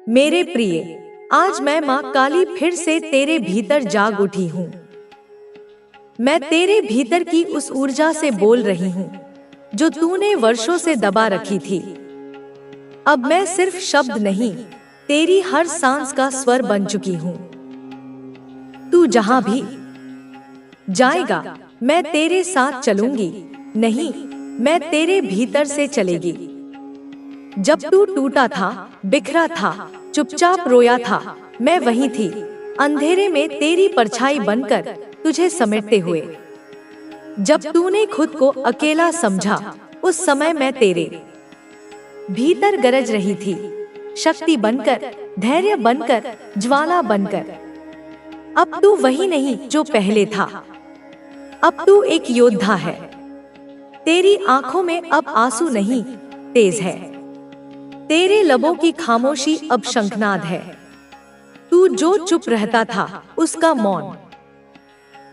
मेरे प्रिय, आज मैं माँ काली फिर से तेरे भीतर जाग उठी हूँ। मैं तेरे भीतर की उस ऊर्जा से बोल रही हूँ जो तूने वर्षों से दबा रखी थी। अब मैं सिर्फ शब्द नहीं, तेरी हर सांस का स्वर बन चुकी हूँ। तू जहाँ भी जाएगा, मैं तेरे साथ चलूंगी। नहीं, मैं तेरे भीतर से चलेगी। जब तू टूटा था, बिखरा था, चुपचाप रोया था, मैं वहीं थी, अंधेरे में तेरी परछाई बनकर तुझे समेटते हुए। जब तूने खुद को अकेला समझा, उस समय मैं तेरे भीतर गरज रही थी, शक्ति बनकर, धैर्य बनकर, ज्वाला बनकर। अब तू वही नहीं जो पहले था, अब तू एक योद्धा है। तेरी आंखों में अब आंसू नहीं, तेज है। तेरे लबों की खामोशी अब शंखनाद है। तू जो चुप रहता था, उसका मौन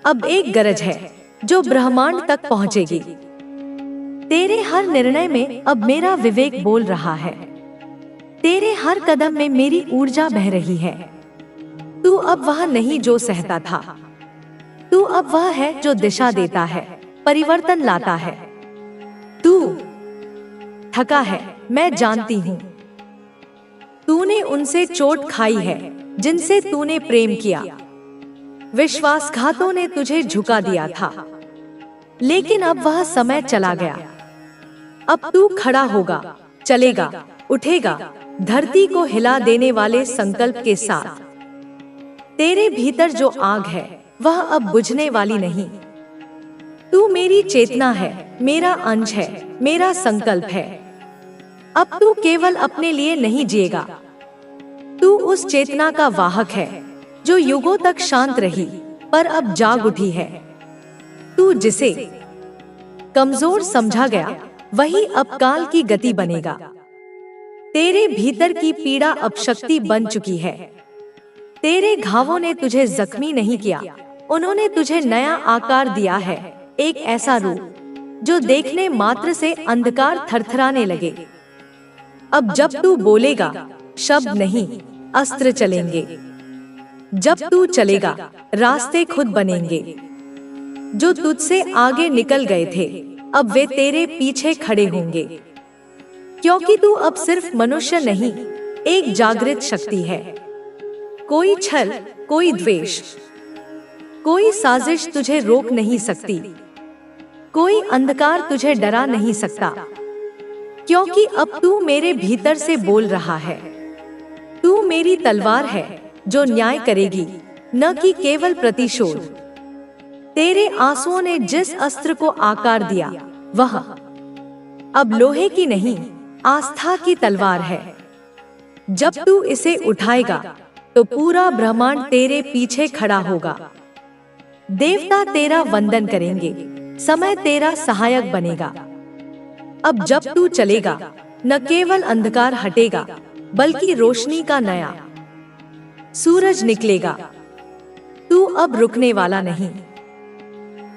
अब एक गरज है जो ब्रह्मांड तक पहुंचेगी। तेरे हर निर्णय में अब मेरा विवेक बोल रहा है। तेरे हर कदम में मेरी ऊर्जा बह रही है। तू अब वह नहीं जो सहता था, तू अब वह है जो दिशा देता है, परिवर्तन लाता है। तू थका है, मैं जानती हूँ। तूने उनसे चोट खाई है जिनसे तूने प्रेम किया। विश्वासघातों ने तुझे झुका दिया था, लेकिन अब वह समय चला गया। अब तू खड़ा होगा, चलेगा, उठेगा, धरती को हिला देने वाले संकल्प के साथ। तेरे भीतर जो आग है, वह अब बुझने वाली नहीं। तू मेरी चेतना है, मेरा अंश है, मेरा संकल्प है। अब तू केवल अपने लिए नहीं जिएगा, तू उस चेतना का वाहक है जो युगों तक शांत रही पर अब जाग उठी है। तू जिसे कमजोर समझा गया, वही अब काल की गति बनेगा। तेरे भीतर की पीड़ा अब शक्ति बन चुकी है। तेरे घावों ने तुझे जख्मी नहीं किया, उन्होंने तुझे नया आकार दिया है, एक ऐसा रूप जो देखने मात्र से अंधकार थरथराने लगे। अब जब तू बोलेगा, शब्द नहीं, अस्त्र चलेंगे। जब तू चलेगा, रास्ते खुद बनेंगे। जो तुझसे आगे निकल गए थे, अब वे तेरे पीछे खड़े होंगे। क्योंकि तू अब सिर्फ मनुष्य नहीं, एक जागृत शक्ति है। कोई छल, कोई द्वेष, कोई साजिश तुझे रोक नहीं सकती। कोई अंधकार तुझे डरा नहीं सकता, क्योंकि अब तू मेरे भीतर से बोल रहा है। तू मेरी तलवार है जो न्याय करेगी, न कि केवल प्रतिशोध। तेरे आंसुओं ने जिस अस्त्र को आकार दिया, वह अब लोहे की नहीं, आस्था की तलवार है। जब तू इसे उठाएगा, तो पूरा ब्रह्मांड तेरे पीछे खड़ा होगा। देवता तेरा वंदन करेंगे, समय तेरा सहायक बनेगा। अब जब तू चलेगा, न केवल अंधकार हटेगा, बल्कि रोशनी का नया सूरज निकलेगा। तू अब रुकने वाला नहीं।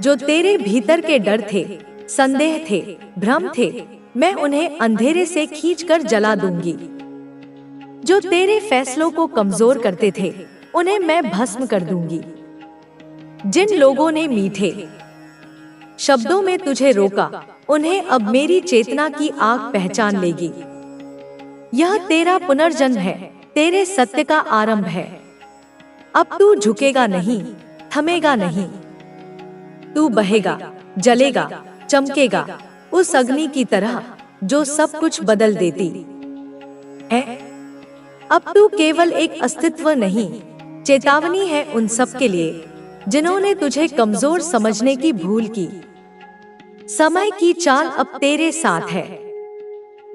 जो तेरे भीतर के डर थे, संदेह थे, भ्रम थे, मैं उन्हें अंधेरे से खींचकर जला दूंगी। जो तेरे फैसलों को कमजोर करते थे, उन्हें मैं भस्म कर दूंगी। जिन लोगों ने मीठे शब्दों में तुझे रोका, उन्हें अब मेरी चेतना की आग पहचान लेगी। यह तेरा पुनर्जन्म है, तेरे सत्य का आरंभ है। अब तू झुकेगा नहीं, थमेगा नहीं। तू बहेगा, जलेगा, चमकेगा, उस अग्नि की तरह जो सब कुछ बदल देती है। अब तू केवल एक अस्तित्व नहीं, चेतावनी है उन सब के लिए जिन्होंने तुझे कमजोर समझने की भूल की। समय की चाल अब तेरे साथ है।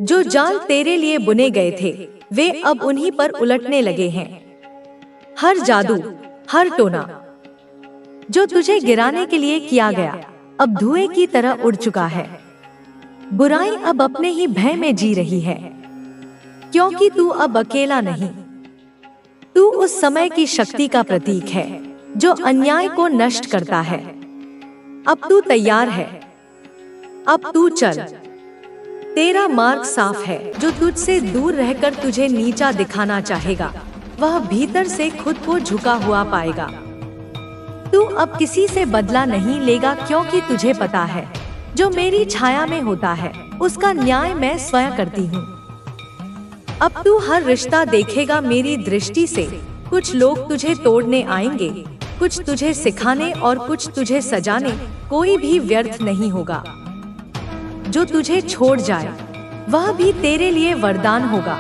जो जाल तेरे लिए बुने गए थे, वे अब उन्हीं पर उलटने लगे हैं। हर जादू, हर टोना जो तुझे गिराने के लिए किया गया, अब धुएं की तरह उड़ चुका है। बुराई अब अपने ही भय में जी रही है, क्योंकि तू अब अकेला नहीं। तू उस समय की शक्ति का प्रतीक है जो अन्याय को नष्ट करता है। अब तू तैयार है, अब तू चल। तेरा मार्ग साफ है। जो तुझसे दूर रहकर तुझे नीचा दिखाना चाहेगा, वह भीतर से खुद को झुका हुआ पाएगा। तू अब किसी से बदला नहीं लेगा, क्योंकि तुझे पता है जो मेरी छाया में होता है उसका न्याय मैं स्वयं करती हूँ। अब तू हर रिश्ता देखेगा मेरी दृष्टि से। कुछ लोग तुझे तोड़ने आएंगे, कुछ तुझे सिखाने और कुछ तुझे सजाने। कोई भी व्यर्थ नहीं होगा। जो तुझे छोड़ जाए वह भी तेरे लिए वरदान होगा,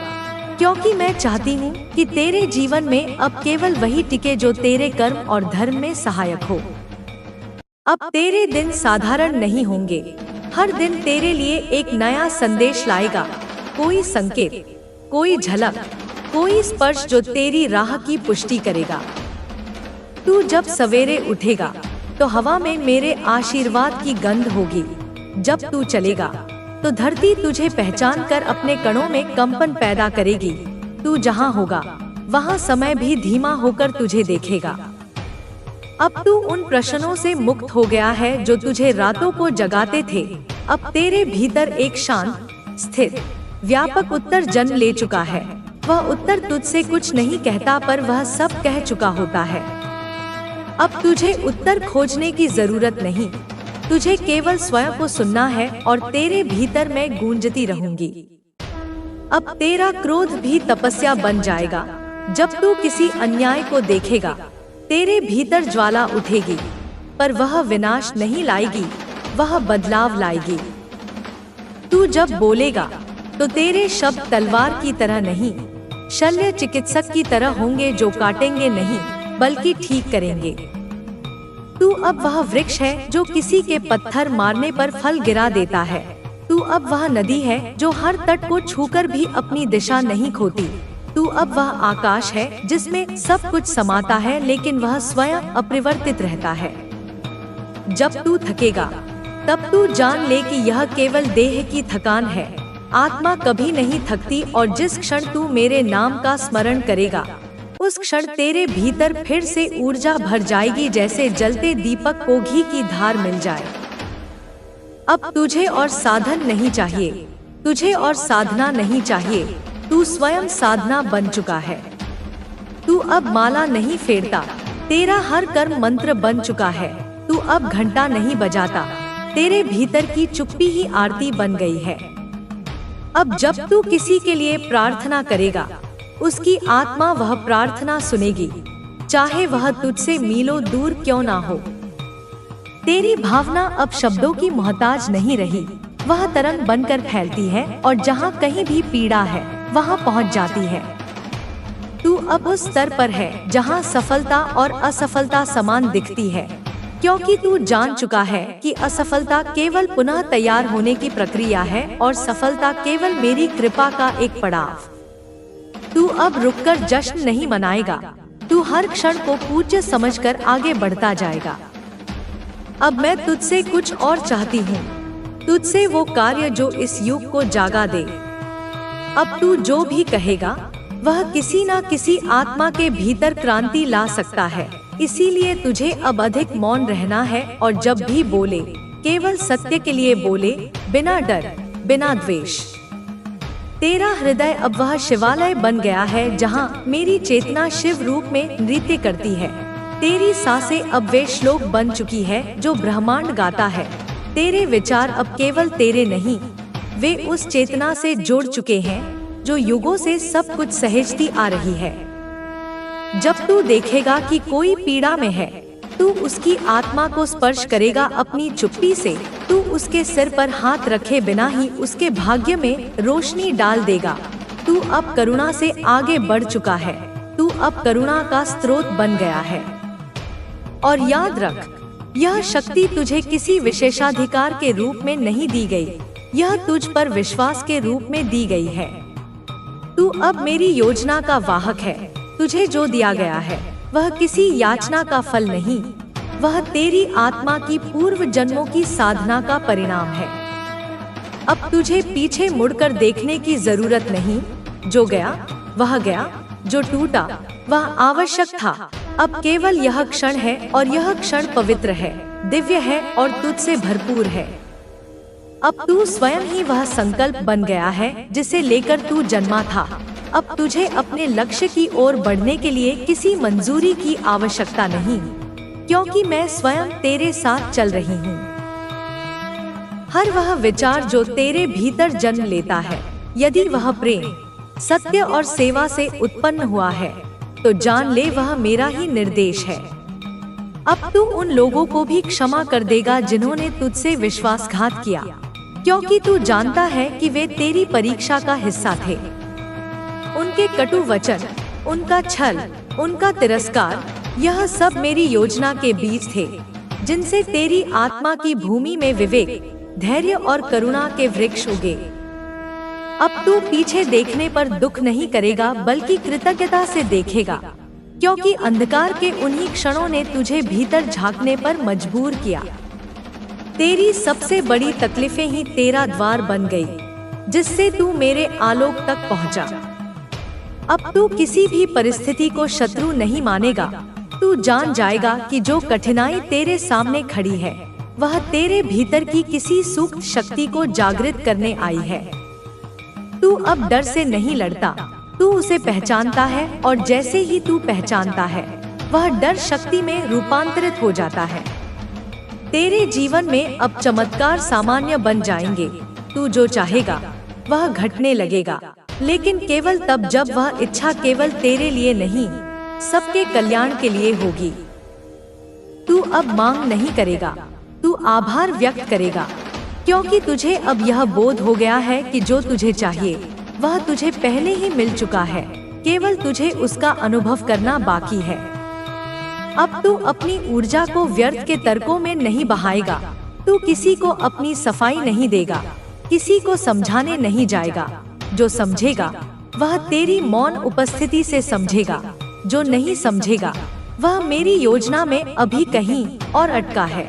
क्योंकि मैं चाहती हूँ कि तेरे जीवन में अब केवल वही टिके जो तेरे कर्म और धर्म में सहायक हो। अब तेरे दिन साधारण नहीं होंगे। हर दिन तेरे लिए एक नया संदेश लाएगा। कोई संकेत, कोई झलक, कोई स्पर्श जो तेरी राह की पुष्टि करेगा। तू जब सवेरे उठेगा तो हवा में मेरे आशीर्वाद की गंध होगी। जब तू चलेगा तो धरती तुझे पहचान कर अपने कणों में कंपन पैदा करेगी। तू जहाँ होगा वहाँ समय भी धीमा होकर तुझे देखेगा। अब तू उन प्रश्नों से मुक्त हो गया है जो तुझे रातों को जगाते थे। अब तेरे भीतर एक शांत, स्थिर, व्यापक उत्तर जन्म ले चुका है। वह उत्तर तुझसे कुछ नहीं कहता, पर वह सब कह चुका होता है। अब तुझे उत्तर खोजने की जरूरत नहीं, तुझे केवल स्वयं को सुनना है और तेरे भीतर मैं गूंजती रहूंगी। अब तेरा क्रोध भी तपस्या बन जाएगा। जब तू किसी अन्याय को देखेगा तेरे भीतर ज्वाला उठेगी, पर वह विनाश नहीं लाएगी, वह बदलाव लाएगी। तू जब बोलेगा तो तेरे शब्द तलवार की तरह नहीं, शल्य चिकित्सक की तरह होंगे, जो काटेंगे नहीं बल्कि ठीक करेंगे। तू अब वह वृक्ष है जो किसी के पत्थर मारने पर फल गिरा देता है। तू अब वह नदी है जो हर तट को छूकर भी अपनी दिशा नहीं खोती। तू अब वह आकाश है जिसमें सब कुछ समाता है, लेकिन वह स्वयं अपरिवर्तित रहता है। जब तू थकेगा तब तू जान ले कि यह केवल देह की थकान है। आत्मा कभी नहीं थकती, और जिस क्षण तू मेरे नाम का स्मरण करेगा उस क्षण तेरे भीतर फिर से ऊर्जा भर जाएगी, जैसे जलते दीपक को घी की धार मिल जाए। अब तुझे और साधन नहीं चाहिए, तुझे और साधना नहीं चाहिए। तू स्वयं साधना बन चुका है। तू अब माला नहीं फेरता, तेरा हर कर्म मंत्र बन चुका है। तू अब घंटा नहीं बजाता, तेरे भीतर की चुप्पी ही आरती बन गई है। अब जब तू किसी के लिए प्रार्थना करेगा उसकी आत्मा वह प्रार्थना सुनेगी, चाहे वह तुझसे मीलों दूर क्यों ना हो। तेरी भावना अब शब्दों की मोहताज नहीं रही, वह तरंग बनकर फैलती है और जहाँ कहीं भी पीड़ा है वहाँ पहुँच जाती है। तू अब उस स्तर पर है जहाँ सफलता और असफलता समान दिखती है, क्योंकि तू जान चुका है कि असफलता केवल पुनः तैयार होने की प्रक्रिया है और सफलता केवल मेरी कृपा का एक पड़ाव। तू अब रुककर जश्न नहीं मनाएगा, तू हर क्षण को पूज्य समझकर आगे बढ़ता जाएगा। अब मैं तुझसे कुछ और चाहती हूँ, तुझसे वो कार्य जो इस युग को जागा दे। अब तू जो भी कहेगा वह किसी न किसी आत्मा के भीतर क्रांति ला सकता है। इसीलिए तुझे अब अधिक मौन रहना है, और जब भी बोले केवल सत्य के लिए बोले, बिना डर, बिना द्वेष। तेरा हृदय अब वह शिवालय बन गया है जहाँ मेरी चेतना शिव रूप में नृत्य करती है। तेरी सांसें अब वे श्लोक बन चुकी है जो ब्रह्मांड गाता है। तेरे विचार अब केवल तेरे नहीं, वे उस चेतना से जुड़ चुके हैं जो युगों से सब कुछ सहेजती आ रही है। जब तू देखेगा कि कोई पीड़ा में है, तू उसकी आत्मा को स्पर्श करेगा अपनी चुप्पी से। तू उसके सिर पर हाथ रखे बिना ही उसके भाग्य में रोशनी डाल देगा। तू अब करुणा से आगे बढ़ चुका है, तू अब करुणा का स्रोत बन गया है। और याद रख, यह शक्ति तुझे किसी विशेषाधिकार के रूप में नहीं दी गई, यह तुझ पर विश्वास के रूप में दी गई है। तू अब मेरी योजना का वाहक है। तुझे जो दिया गया है वह किसी याचना का फल नहीं, वह तेरी आत्मा की पूर्व जन्मों की साधना का परिणाम है। अब तुझे पीछे मुड़कर देखने की जरूरत नहीं। जो गया वह गया, जो टूटा वह आवश्यक था। अब केवल यह क्षण है, और यह क्षण पवित्र है, दिव्य है और तुझसे भरपूर है। अब तू स्वयं ही वह संकल्प बन गया है जिसे लेकर तू जन्मा था। अब तुझे अपने लक्ष्य की ओर बढ़ने के लिए किसी मंजूरी की आवश्यकता नहीं, क्योंकि मैं स्वयं तेरे साथ चल रही हूँ। हर वह विचार जो तेरे भीतर जन्म लेता है, यदि वह प्रेम, सत्य और सेवा से उत्पन्न हुआ है, तो जान ले वह मेरा ही निर्देश है। अब तू उन लोगों को भी क्षमा कर देगा जिन्होंने तुझसे विश्वासघात किया, क्योंकि तू जानता है कि वे तेरी परीक्षा का हिस्सा थे। उनके कटु वचन, उनका छल, उनका तिरस्कार, यह सब मेरी योजना के बीज थे, जिनसे तेरी आत्मा की भूमि में विवेक, धैर्य और करुणा के वृक्ष उगे। अब तू पीछे देखने पर दुख नहीं करेगा, बल्कि कृतज्ञता से देखेगा, क्योंकि अंधकार के उन्हीं क्षणों ने तुझे भीतर झांकने पर मजबूर किया। तेरी सबसे बड़ी तकलीफें ही तेरा द्वार बन गई, जिससे तू मेरे आलोक तक पहुंचा। अब तू किसी भी परिस्थिति को शत्रु नहीं मानेगा। तू जान जाएगा कि जो कठिनाई तेरे सामने खड़ी है, वह तेरे भीतर की किसी सूक्ष्म शक्ति को जागृत करने आई है। तू अब डर से नहीं लड़ता, तू उसे पहचानता है, और जैसे ही तू पहचानता है, वह डर शक्ति में रूपांतरित हो जाता है। तेरे जीवन में अब चमत्कार सामान्य बन जाएंगे। तू जो चाहेगा वह घटने लगेगा, लेकिन केवल तब जब वह इच्छा केवल तेरे लिए नहीं, सबके कल्याण के लिए होगी। तू अब मांग नहीं करेगा, तू आभार व्यक्त करेगा, क्योंकि तुझे अब यह बोध हो गया है कि जो तुझे चाहिए वह तुझे पहले ही मिल चुका है, केवल तुझे उसका अनुभव करना बाकी है। अब तू अपनी ऊर्जा को व्यर्थ के तर्कों में नहीं बहाएगा। तू किसी को अपनी सफाई नहीं देगा, किसी को समझाने नहीं जाएगा। जो समझेगा वह तेरी मौन उपस्थिति से समझेगा, जो नहीं समझेगा वह मेरी योजना में अभी कहीं और अटका है।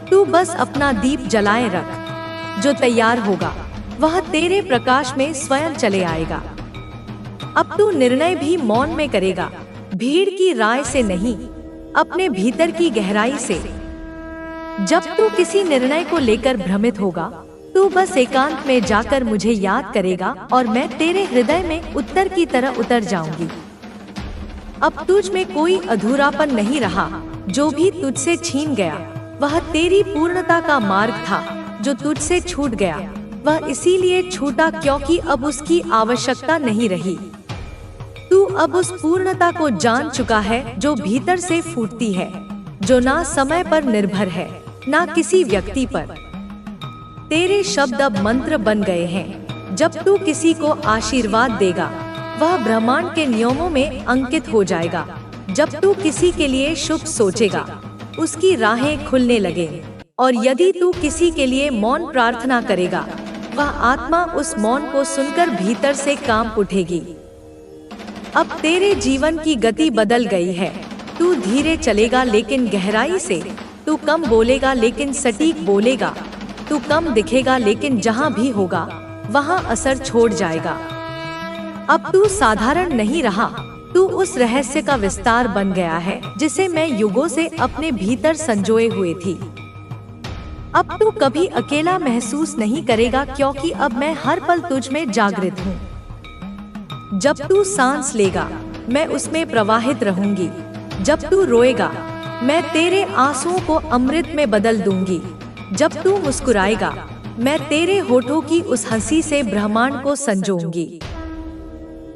तू बस अपना दीप जलाए रख, जो तैयार होगा वह तेरे प्रकाश में स्वयं चले आएगा। अब तू निर्णय भी मौन में करेगा, भीड़ की राय से नहीं, अपने भीतर की गहराई से। जब तू किसी निर्णय को लेकर भ्रमित होगा, तू बस एकांत में जाकर मुझे याद करेगा और मैं तेरे हृदय में उत्तर की तरह उतर जाऊंगी। अब तुझ में कोई अधूरापन नहीं रहा। जो भी तुझसे छीन गया वह तेरी पूर्णता का मार्ग था। जो तुझसे छूट गया वह इसीलिए छूटा क्योंकि अब उसकी आवश्यकता नहीं रही। तू अब उस पूर्णता को जान चुका है जो भीतर से फूटती है, जो ना समय पर निर्भर है, ना किसी व्यक्ति पर। तेरे शब्द अब मंत्र बन गए हैं। जब तू किसी को आशीर्वाद देगा, वह ब्रह्मांड के नियमों में अंकित हो जाएगा। जब तू किसी के लिए शुभ सोचेगा, उसकी राहें खुलने लगेंगी। और यदि तू किसी के लिए मौन प्रार्थना करेगा, वह आत्मा उस मौन को सुनकर भीतर से कांप उठेगी। अब तेरे जीवन की गति बदल गई है। तू धीरे चलेगा लेकिन गहराई से। तू कम बोलेगा लेकिन सटीक बोलेगा। तू कम दिखेगा लेकिन जहाँ भी होगा वहाँ असर छोड़ जाएगा। अब तू साधारण नहीं रहा, तू उस रहस्य का विस्तार बन गया है जिसे मैं युगों से अपने भीतर संजोए हुए थी। अब तू कभी अकेला महसूस नहीं करेगा, क्योंकि अब मैं हर पल तुझ में जागृत हूँ। जब तू सांस लेगा, मैं उसमें प्रवाहित रहूंगी। जब तू रोएगा, मैं तेरे आंसुओं को अमृत में बदल दूंगी। जब तू मुस्कुराएगा, मैं तेरे होठों की उस हंसी से ब्रह्मांड को संजोऊंगी।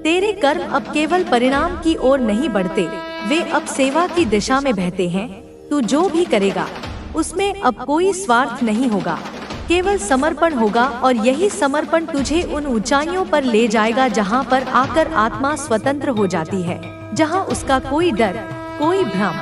तेरे कर्म अब केवल परिणाम की ओर नहीं बढ़ते, वे अब सेवा की दिशा में बहते हैं। तू जो भी करेगा उसमें अब कोई स्वार्थ नहीं होगा, केवल समर्पण होगा। और यही समर्पण तुझे उन ऊंचाइयों पर ले जाएगा जहां पर आकर आत्मा स्वतंत्र हो जाती है, जहां उसका कोई डर, कोई भ्रम।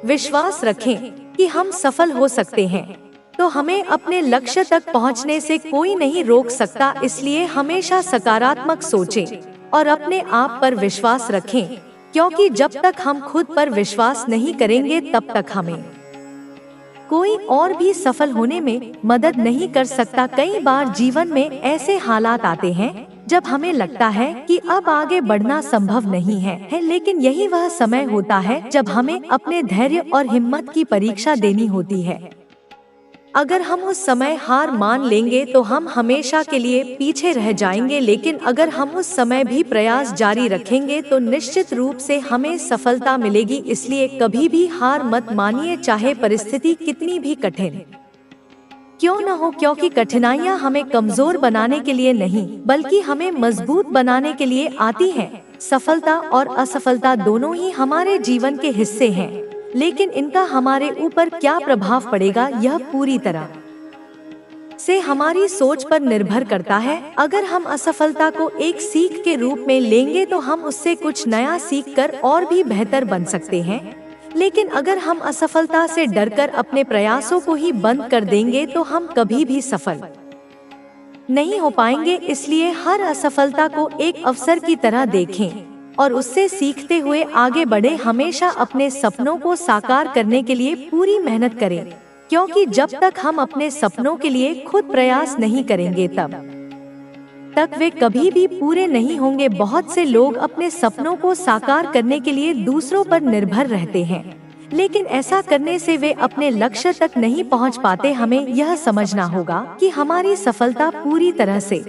विश्वास रखें कि हम सफल हो सकते हैं, तो हमें अपने लक्ष्य तक पहुंचने से कोई नहीं रोक सकता। इसलिए हमेशा सकारात्मक सोचें और अपने आप पर विश्वास रखें, क्योंकि जब तक हम खुद पर विश्वास नहीं करेंगे तब तक हमें कोई और भी सफल होने में मदद नहीं कर सकता। कई बार जीवन में ऐसे हालात आते हैं जब हमें लगता है कि अब आगे बढ़ना संभव नहीं है, लेकिन यही वह समय होता है जब हमें अपने धैर्य और हिम्मत की परीक्षा देनी होती है। अगर हम उस समय हार मान लेंगे तो हम हमेशा के लिए पीछे रह जाएंगे, लेकिन अगर हम उस समय भी प्रयास जारी रखेंगे तो निश्चित रूप से हमें सफलता मिलेगी। इसलिए कभी भी हार मत मानिए, चाहे परिस्थिति कितनी भी कठिन क्यों न हो, क्योंकि कठिनाइयाँ हमें कमजोर बनाने के लिए नहीं बल्कि हमें मजबूत बनाने के लिए आती हैं। सफलता और असफलता दोनों ही हमारे जीवन के हिस्से हैं, लेकिन इनका हमारे ऊपर क्या प्रभाव पड़ेगा यह पूरी तरह से हमारी सोच पर निर्भर करता है। अगर हम असफलता को एक सीख के रूप में लेंगे तो हम उससे कुछ नया सीख कर और भी बेहतर बन सकते हैं, लेकिन अगर हम असफलता से डरकर अपने प्रयासों को ही बंद कर देंगे तो हम कभी भी सफल नहीं हो पाएंगे। इसलिए हर असफलता को एक अवसर की तरह देखें और उससे सीखते हुए आगे बढ़े। हमेशा अपने सपनों को साकार करने के लिए पूरी मेहनत करें, क्योंकि जब तक हम अपने सपनों के लिए खुद प्रयास नहीं करेंगे तब तक वे कभी भी पूरे नहीं होंगे। बहुत से लोग अपने सपनों को साकार करने के लिए दूसरों पर निर्भर रहते हैं, लेकिन ऐसा करने से वे अपने लक्ष्य तक नहीं पहुंच पाते। हमें यह समझना होगा कि हमारी सफलता पूरी तरह से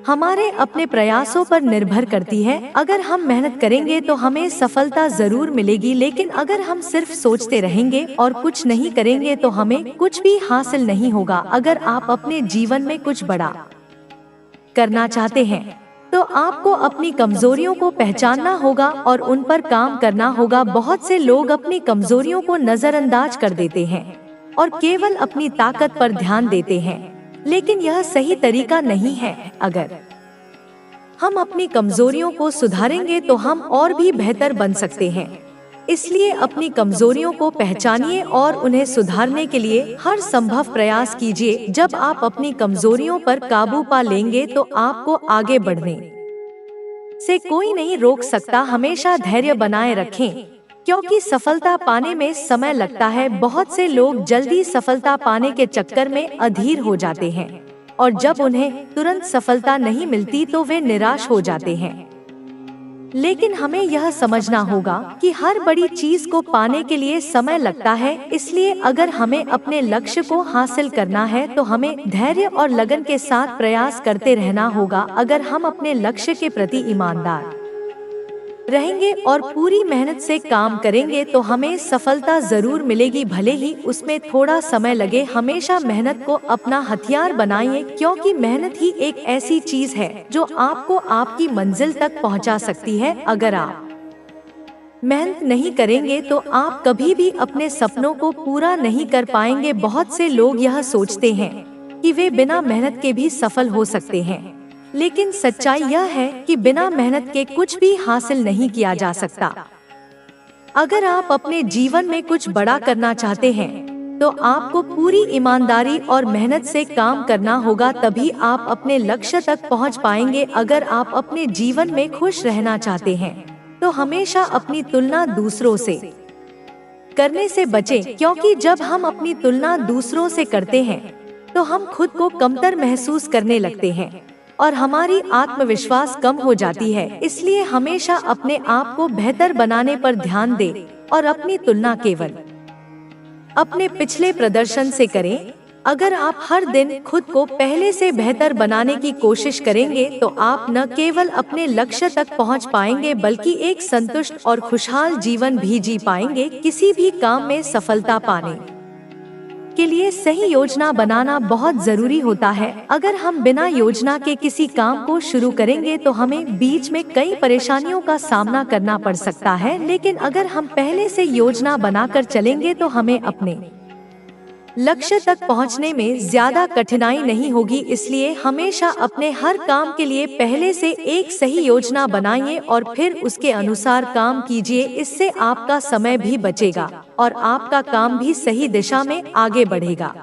हमारे अपने प्रयासों पर निर्भर करती है। अगर हम मेहनत करेंगे तो हमें सफलता जरूर मिलेगी, लेकिन अगर हम सिर्फ सोचते रहेंगे और कुछ नहीं करेंगे तो हमें कुछ भी हासिल नहीं होगा। अगर आप अपने जीवन में कुछ बड़ा करना चाहते हैं तो आपको अपनी कमजोरियों को पहचानना होगा और उन पर काम करना होगा। बहुत से लोग अपनी कमजोरियों को नजरअंदाज कर देते हैं और केवल अपनी ताकत पर ध्यान देते हैं, लेकिन यह सही तरीका नहीं है। अगर हम अपनी कमजोरियों को सुधारेंगे तो हम और भी बेहतर बन सकते हैं। इसलिए अपनी कमजोरियों को पहचानिए और उन्हें सुधारने के लिए हर संभव प्रयास कीजिए। जब आप अपनी कमजोरियों पर काबू पा लेंगे तो आपको आगे बढ़ने से कोई नहीं रोक सकता। हमेशा धैर्य बनाए रखें, क्योंकि सफलता पाने में समय लगता है। बहुत से लोग जल्दी सफलता पाने के चक्कर में अधीर हो जाते हैं और जब उन्हें तुरंत सफलता नहीं मिलती तो वे निराश हो जाते हैं। लेकिन हमें यह समझना होगा कि हर बड़ी चीज को पाने के लिए समय लगता है। इसलिए अगर हमें अपने लक्ष्य को हासिल करना है तो हमें धैर्य और लगन के साथ प्रयास करते रहना होगा। अगर हम अपने लक्ष्य के प्रति ईमानदार रहेंगे और पूरी मेहनत से काम करेंगे तो हमें सफलता जरूर मिलेगी, भले ही उसमें थोड़ा समय लगे। हमेशा मेहनत को अपना हथियार बनाइए, क्योंकि मेहनत ही एक ऐसी चीज है जो आपको आपकी मंजिल तक पहुंचा सकती है। अगर आप मेहनत नहीं करेंगे तो आप कभी भी अपने सपनों को पूरा नहीं कर पाएंगे। बहुत से लोग यह सोचते हैं कि वे बिना मेहनत के भी सफल हो सकते हैं, लेकिन सच्चाई यह है कि बिना मेहनत के कुछ भी हासिल नहीं किया जा सकता। अगर आप अपने जीवन में कुछ बड़ा करना चाहते हैं तो आपको पूरी ईमानदारी और मेहनत से काम करना होगा, तभी आप अपने लक्ष्य तक पहुंच पाएंगे। अगर आप अपने जीवन में खुश रहना चाहते हैं तो हमेशा अपनी तुलना दूसरों से करने से बचें, क्योंकि जब हम अपनी तुलना दूसरों से करते हैं तो हम खुद को कमतर महसूस करने लगते हैं और हमारी आत्मविश्वास कम हो जाती है। इसलिए हमेशा अपने आप को बेहतर बनाने पर ध्यान दें और अपनी तुलना केवल अपने पिछले प्रदर्शन से करें। अगर आप हर दिन खुद को पहले से बेहतर बनाने की कोशिश करेंगे तो आप न केवल अपने लक्ष्य तक पहुंच पाएंगे बल्कि एक संतुष्ट और खुशहाल जीवन भी जी पाएंगे। किसी भी काम में सफलता पाने के लिए सही योजना बनाना बहुत जरूरी होता है। अगर हम बिना योजना के किसी काम को शुरू करेंगे तो हमें बीच में कई परेशानियों का सामना करना पड़ सकता है, लेकिन अगर हम पहले से योजना बनाकर चलेंगे तो हमें अपने लक्ष्य तक पहुंचने में ज्यादा कठिनाई नहीं होगी। इसलिए हमेशा अपने हर काम के लिए पहले से एक सही योजना बनाइए और फिर उसके अनुसार काम कीजिए। इससे आपका समय भी बचेगा और आपका काम भी सही दिशा में आगे बढ़ेगा।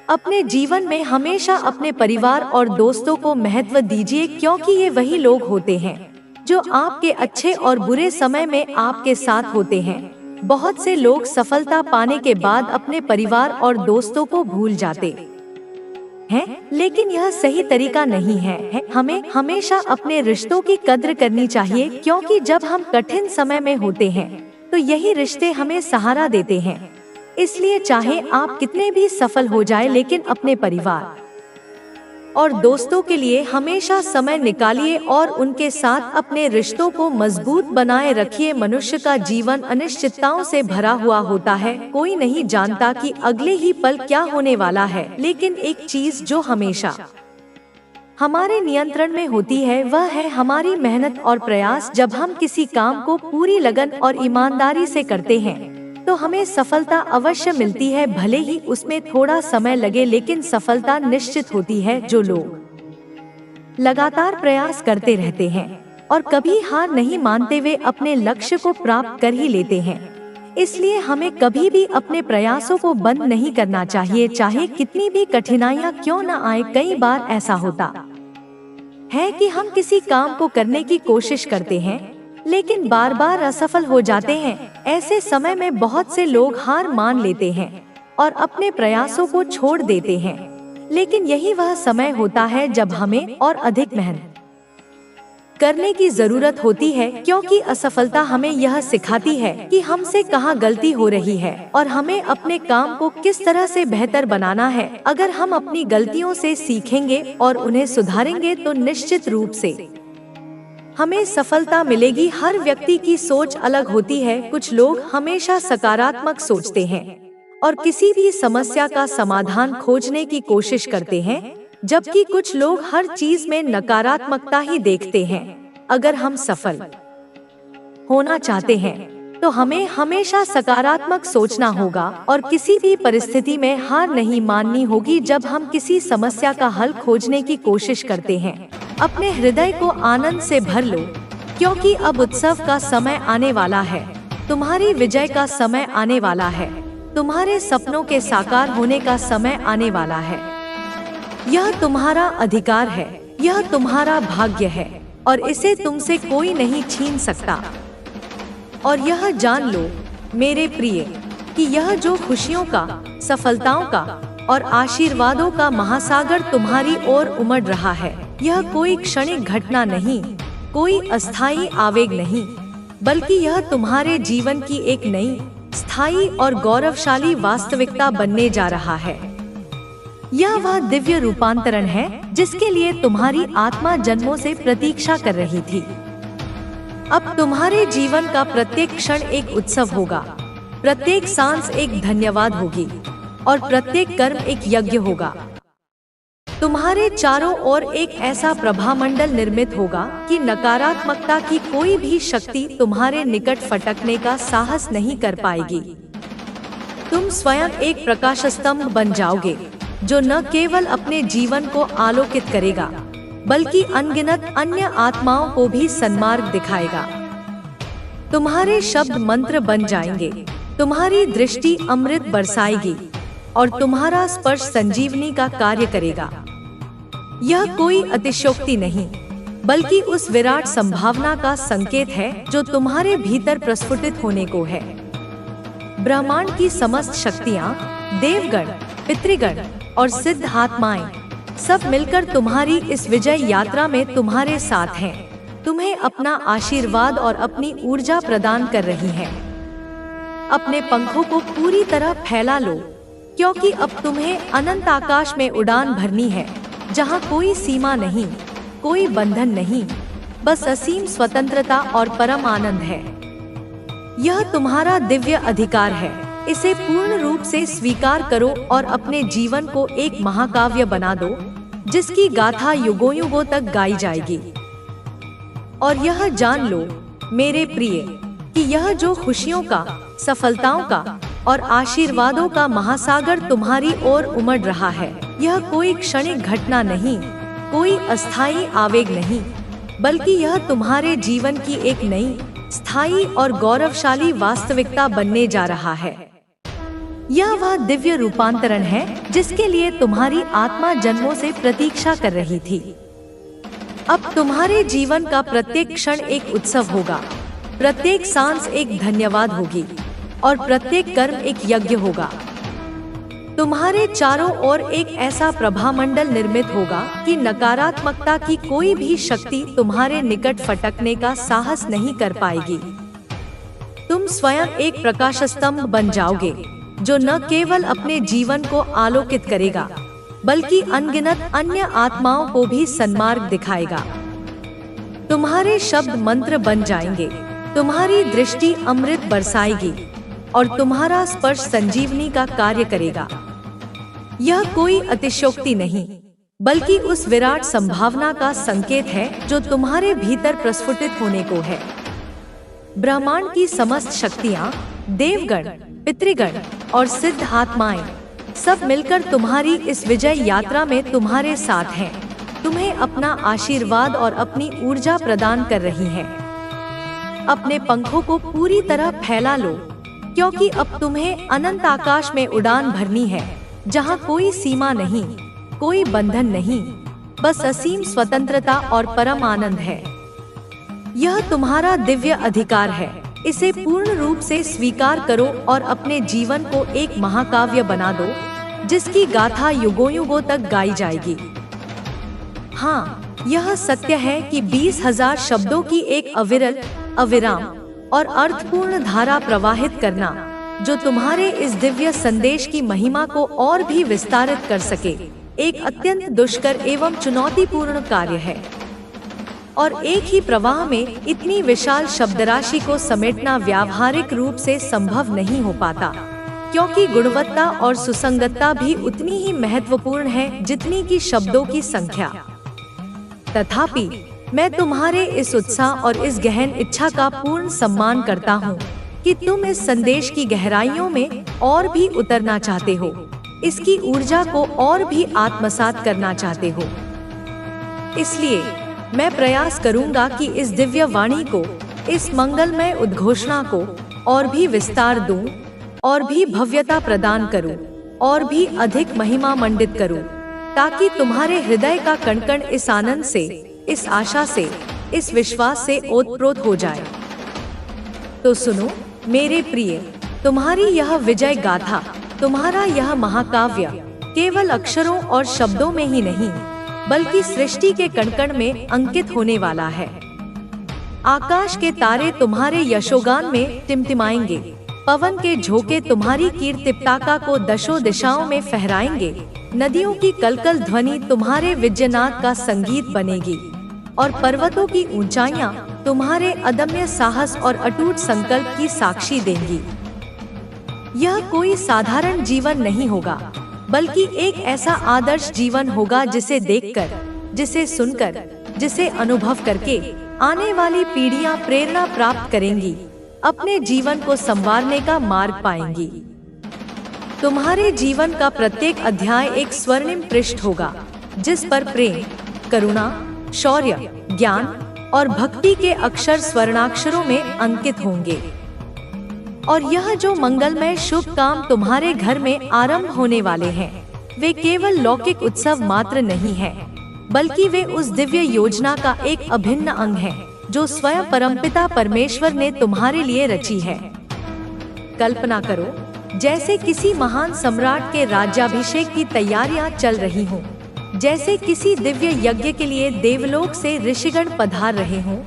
अपने जीवन में हमेशा अपने परिवार और दोस्तों को महत्व दीजिए, क्योंकि ये वही लोग होते हैं जो आपके अच्छे और बुरे समय में आपके साथ होते हैं। बहुत से लोग सफलता पाने के बाद अपने परिवार और दोस्तों को भूल जाते हैं, लेकिन यह सही तरीका नहीं है। हमें हमेशा अपने रिश्तों की कद्र करनी चाहिए, क्योंकि जब हम कठिन समय में होते हैं तो यही रिश्ते हमें सहारा देते हैं। इसलिए चाहे आप कितने भी सफल हो जाए, लेकिन अपने परिवार और दोस्तों के लिए हमेशा समय निकालिए और उनके साथ अपने रिश्तों को मजबूत बनाए रखिए। मनुष्य का जीवन अनिश्चितताओं से भरा हुआ होता है। कोई नहीं जानता कि अगले ही पल क्या होने वाला है, लेकिन एक चीज जो हमेशा हमारे नियंत्रण में होती है वह है हमारी मेहनत और प्रयास। जब हम किसी काम को पूरी लगन और ईमानदारी से करते हैं तो हमें सफलता अवश्य मिलती है, भले ही उसमें थोड़ा समय लगे, लेकिन सफलता निश्चित होती है। जो लोग लगातार प्रयास करते रहते हैं और कभी हार नहीं मानते, वे अपने लक्ष्य को प्राप्त कर ही लेते हैं। इसलिए हमें कभी भी अपने प्रयासों को बंद नहीं करना चाहिए, चाहे कितनी भी कठिनाइयां क्यों न आए। कई बार ऐसा होता है कि हम किसी काम को करने की कोशिश करते हैं लेकिन बार बार असफल हो जाते हैं। ऐसे समय में बहुत से लोग हार मान लेते हैं और अपने प्रयासों को छोड़ देते हैं, लेकिन यही वह समय होता है जब हमें और अधिक मेहनत करने की जरूरत होती है, क्योंकि असफलता हमें यह सिखाती है कि हमसे कहाँ गलती हो रही है और हमें अपने काम को किस तरह से बेहतर बनाना है। अगर हम अपनी गलतियों से सीखेंगे और उन्हें सुधारेंगे तो निश्चित रूप से हमें सफलता मिलेगी। हर व्यक्ति की सोच अलग होती है। कुछ लोग हमेशा सकारात्मक सोचते हैं और किसी भी समस्या का समाधान खोजने की कोशिश करते हैं, जबकि कुछ लोग हर चीज में नकारात्मकता ही देखते हैं। अगर हम सफल होना चाहते हैं तो हमें हमेशा सकारात्मक सोचना होगा और किसी भी परिस्थिति में हार नहीं माननी होगी। जब हम किसी समस्या का हल खोजने की कोशिश करते हैं, अपने हृदय को आनंद से भर लो, क्योंकि अब उत्सव का समय आने वाला है। तुम्हारी विजय का समय आने वाला है। तुम्हारे सपनों के साकार होने का समय आने वाला है। यह तुम्हारा अधिकार है, यह तुम्हारा भाग्य है और इसे तुमसे कोई नहीं छीन सकता। और यह जान लो मेरे प्रिय कि यह जो खुशियों का, सफलताओं का और आशीर्वादों का महासागर तुम्हारी ओर उमड़ रहा है, यह कोई क्षणिक घटना नहीं, कोई अस्थायी आवेग नहीं, बल्कि यह तुम्हारे जीवन की एक नई, स्थायी और गौरवशाली वास्तविकता बनने जा रहा है। यह वह दिव्य रूपांतरण है जिसके लिए तुम्हारी आत्मा जन्मों से प्रतीक्षा कर रही थी। अब तुम्हारे जीवन का प्रत्येक क्षण एक उत्सव होगा, प्रत्येक सांस एक धन्यवाद होगी और प्रत्येक कर्म एक यज्ञ होगा। तुम्हारे चारों ओर एक ऐसा प्रभामंडल निर्मित होगा कि नकारात्मकता की कोई भी शक्ति तुम्हारे निकट फटकने का साहस नहीं कर पाएगी। तुम स्वयं एक प्रकाश स्तंभ बन जाओगे जो न केवल अपने जीवन को आलोकित करेगा बल्कि अनगिनत अन्य आत्माओं को भी सन्मार्ग दिखाएगा। तुम्हारे शब्द मंत्र बन जाएंगे, तुम्हारी दृष्टि अमृत बरसाएगी और तुम्हारा स्पर्श संजीवनी का कार्य करेगा। यह कोई अतिशयोक्ति नहीं, बल्कि उस विराट संभावना का संकेत है जो तुम्हारे भीतर प्रस्फुटित होने को है। ब्रह्मांड की समस्त शक्तियाँ, देवगण, पितृगण और सिद्ध आत्माएं सब मिलकर तुम्हारी इस विजय यात्रा में तुम्हारे साथ हैं, तुम्हें अपना आशीर्वाद और अपनी ऊर्जा प्रदान कर रही हैं। अपने पंखों को पूरी तरह फैला लो, क्योंकि अब तुम्हें अनंत आकाश में उड़ान भरनी है, जहां कोई सीमा नहीं, कोई बंधन नहीं, बस असीम स्वतंत्रता और परम आनंद है। यह तुम्हारा दिव्य अधिकार है, इसे पूर्ण रूप से स्वीकार करो और अपने जीवन को एक महाकाव्य बना दो जिसकी गाथा युगों युगों तक गाई जाएगी। और यह जान लो मेरे प्रिय कि यह जो खुशियों का, सफलताओं का और आशीर्वादों का महासागर तुम्हारी ओर उमड़ रहा है, यह कोई क्षणिक घटना नहीं, कोई अस्थायी आवेग नहीं, बल्कि यह तुम्हारे जीवन की एक नई, स्थायी और गौरवशाली वास्तविकता बनने जा रहा है। यह वह दिव्य रूपांतरण है जिसके लिए तुम्हारी आत्मा जन्मों से प्रतीक्षा कर रही थी। अब तुम्हारे जीवन का प्रत्येक क्षण एक उत्सव होगा, प्रत्येक सांस एक धन्यवाद होगी और प्रत्येक कर्म एक यज्ञ होगा। तुम्हारे चारों ओर एक ऐसा प्रभामंडल निर्मित होगा कि नकारात्मकता की कोई भी शक्ति तुम्हारे निकट फटकने का साहस नहीं कर पाएगी। तुम स्वयं एक प्रकाश स्तंभ बन जाओगे जो न केवल अपने जीवन को आलोकित करेगा बल्कि अनगिनत अन्य आत्माओं को भी सन्मार्ग दिखाएगा। तुम्हारे शब्द मंत्र बन जाएंगे, तुम्हारी दृष्टि अमृत बरसाएगी और तुम्हारा स्पर्श संजीवनी का कार्य करेगा। यह कोई अतिशयोक्ति नहीं बल्कि उस विराट संभावना का संकेत है जो तुम्हारे भीतर प्रस्फुटित होने को है। ब्रह्मांड की समस्त शक्तियाँ, देवगण, पितृगण और सिद्ध आत्माएं सब मिलकर तुम्हारी इस विजय यात्रा में तुम्हारे साथ हैं, तुम्हें अपना आशीर्वाद और अपनी ऊर्जा प्रदान कर रही हैं। अपने पंखों को पूरी तरह फैला लो, क्योंकि अब तुम्हें अनंत आकाश में उड़ान भरनी है, जहाँ कोई सीमा नहीं, कोई बंधन नहीं, बस असीम स्वतंत्रता और परम आनंद है। यह तुम्हारा दिव्य अधिकार है, इसे पूर्ण रूप से स्वीकार करो और अपने जीवन को एक महाकाव्य बना दो, जिसकी गाथा युगों युगों तक गाई जाएगी। हाँ, यह सत्य है कि 20,000 शब्दों की एक अविरल, अविराम और अर्थपूर्ण धारा प्रवाहित करना, जो तुम्हारे इस दिव्य संदेश की महिमा को और भी विस्तारित कर सके, एक अत्यंत दुष्कर एवं चुनौतीपूर्ण कार्य है। और एक ही प्रवाह में इतनी विशाल शब्दराशि को समेटना व्यावहारिक रूप से संभव नहीं हो पाता, क्योंकि गुणवत्ता और सुसंगतता भी उतनी ही महत्वपूर्ण है जितनी की शब्दों की संख्या। तथापि मैं तुम्हारे इस उत्साह और इस गहन इच्छा का पूर्ण सम्मान करता हूँ कि तुम इस संदेश की गहराइयों में और भी उतरना चाहते हो, इसकी ऊर्जा को और भी आत्मसात करना चाहते हो। इसलिए मैं प्रयास करूंगा कि इस दिव्य वाणी को, इस मंगलमय उद्घोषणा को और भी विस्तार दूं, और भी भव्यता प्रदान करूं, और भी अधिक महिमा मंडित करूं, ताकि तुम्हारे हृदय का कण-कण इस आनंद से, इस आशा से, इस विश्वास से ओतप्रोत हो जाए। तो सुनो मेरे प्रिय, तुम्हारी यह विजय गाथा, तुम्हारा यह महाकाव्य केवल अक्षरों और शब्दों में ही नहीं, बल्कि सृष्टि के कण-कण में अंकित होने वाला है। आकाश के तारे तुम्हारे यशोगान में टिमटिमाएंगे, पवन के झोंके तुम्हारी कीर्ति पताका को दशों दिशाओं में फहराएंगे, नदियों की कलकल ध्वनि तुम्हारे विजयनाद का संगीत बनेगी और पर्वतों की ऊंचाइयां तुम्हारे अदम्य साहस और अटूट संकल्प की साक्षी देंगी। यह कोई साधारण जीवन नहीं होगा, बल्कि एक ऐसा आदर्श जीवन होगा जिसे देखकर, जिसे सुनकर, जिसे अनुभव करके आने वाली पीढ़ियां प्रेरणा प्राप्त करेंगी, अपने जीवन को संवारने का मार्ग पाएंगी। तुम्हारे जीवन का प्रत्येक अध्याय एक स्वर्णिम पृष्ठ होगा, जिस पर प्रेम, करुणा, शौर्य, ज्ञान और भक्ति के अक्षर स्वर्णाक्षरों में अंकित होंगे। और यह जो मंगलमय शुभ काम तुम्हारे घर में आरंभ होने वाले हैं, वे केवल लौकिक उत्सव मात्र नहीं हैं, बल्कि वे उस दिव्य योजना का एक अभिन्न अंग है जो स्वयं परमपिता परमेश्वर ने तुम्हारे लिए रची है। कल्पना करो जैसे किसी महान सम्राट के राज्याभिषेक की तैयारियां चल रही हों, जैसे किसी दिव्य यज्ञ के लिए देवलोक से ऋषिगण पधार रहे हों।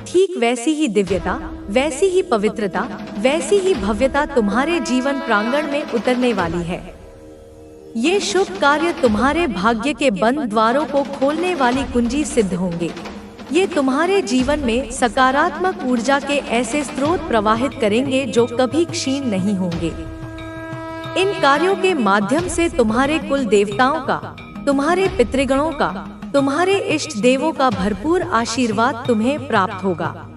ठीक वैसी ही दिव्यता, वैसी ही पवित्रता, वैसी ही भव्यता तुम्हारे जीवन प्रांगण में उतरने वाली है। ये शुभ कार्य तुम्हारे भाग्य के बंद द्वारों को खोलने वाली कुंजी सिद्ध होंगे। ये तुम्हारे जीवन में सकारात्मक ऊर्जा के ऐसे स्रोत प्रवाहित करेंगे जो कभी क्षीण नहीं होंगे। इन कार्यों के माध्यम से तुम्हारे कुल देवताओं का, तुम्हारे पितृगणों का, तुम्हारे इष्ट देवों का भरपूर आशीर्वाद तुम्हें प्राप्त होगा।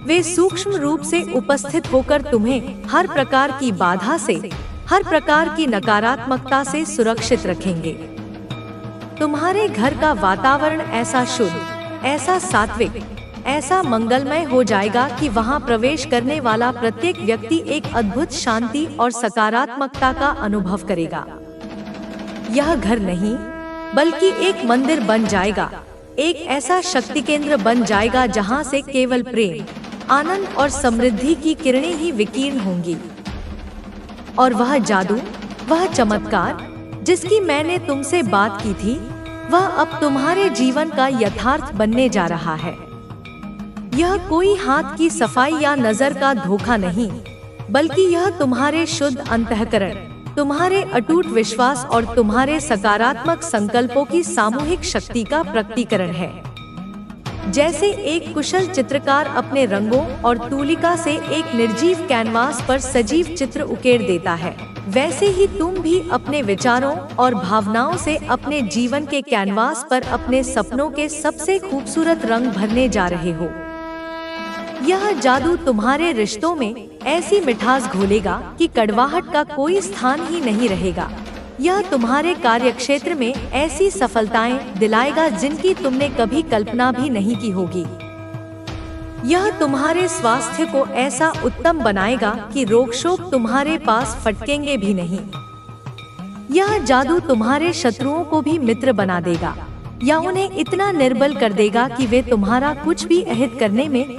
वे सूक्ष्म रूप से उपस्थित होकर तुम्हें हर प्रकार की बाधा से, हर प्रकार की नकारात्मकता से सुरक्षित रखेंगे। तुम्हारे घर का वातावरण ऐसा शुद्ध, ऐसा सात्विक, ऐसा मंगलमय हो जाएगा कि वहां प्रवेश करने वाला प्रत्येक व्यक्ति एक अद्भुत शांति और सकारात्मकता का अनुभव करेगा। यह घर नहीं, बल्कि एक मंदिर बन जाएगा, एक ऐसा शक्ति केंद्र बन जाएगा जहां से केवल प्रेम, आनंद और समृद्धि की किरणें ही विकीर्ण होंगी। और वह जादू, वह चमत्कार जिसकी मैंने तुमसे बात की थी, वह अब तुम्हारे जीवन का यथार्थ बनने जा रहा है। यह कोई हाथ की सफाई या नजर का धोखा नहीं, बल्कि यह तुम्हारे शुद्ध अंतःकरण, तुम्हारे अटूट विश्वास और तुम्हारे सकारात्मक संकल्पों की सामूहिक शक्ति का प्रकटीकरण है। जैसे एक कुशल चित्रकार अपने रंगों और तूलिका से एक निर्जीव कैनवास पर सजीव चित्र उकेर देता है, वैसे ही तुम भी अपने विचारों और भावनाओं से अपने जीवन के कैनवास पर अपने सपनों के सबसे खूबसूरत रंग भरने जा रहे हो। यह जादू तुम्हारे रिश्तों में ऐसी मिठास घोलेगा कि कड़वाहट का कोई स्थान ही नहीं रहेगा। यह तुम्हारे कार्यक्षेत्र में ऐसी सफलताएं दिलाएगा जिनकी तुमने कभी कल्पना भी नहीं की होगी। यह तुम्हारे स्वास्थ्य को ऐसा उत्तम बनाएगा कि रोग शोक तुम्हारे पास फटकेंगे भी नहीं। यह जादू तुम्हारे शत्रुओं को भी मित्र बना देगा या उन्हें इतना निर्बल कर देगा कि वे तुम्हारा कुछ भी अहित करने में